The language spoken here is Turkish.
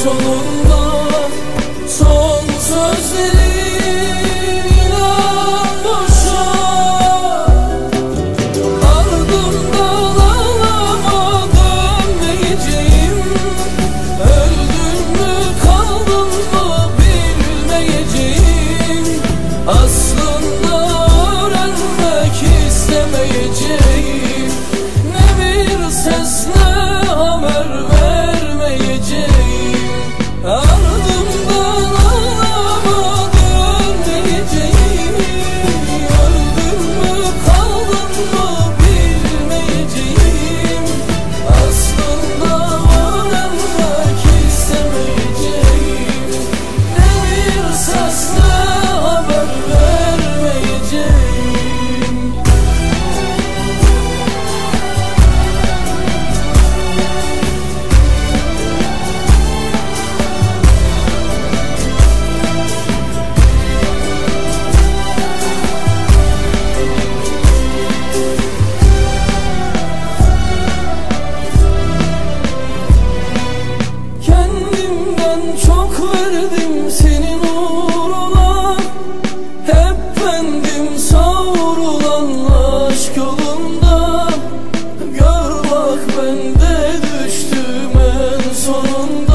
sonunda. Son sözlerin boşa, ardımdan ağlama dönmeyeceğim. Öldün mü kaldın mı bilmeyeceğim. Aslında öğrenmek istemeyeceğim. Ne bir ses ne haber vermeyeceğim. Ardımdan ağlama dönmeyeceğim. Öldün mü kaldın mı bilmeyeceğim. Aslında öğrenmek istemeyeceğim. Ne bir ses ne haber vermeyeceğim. Kendimden çok verdim senin uğruna. Hep bendim savrulan aşk yolunda. Gör bak ben de düştüm en sonunda.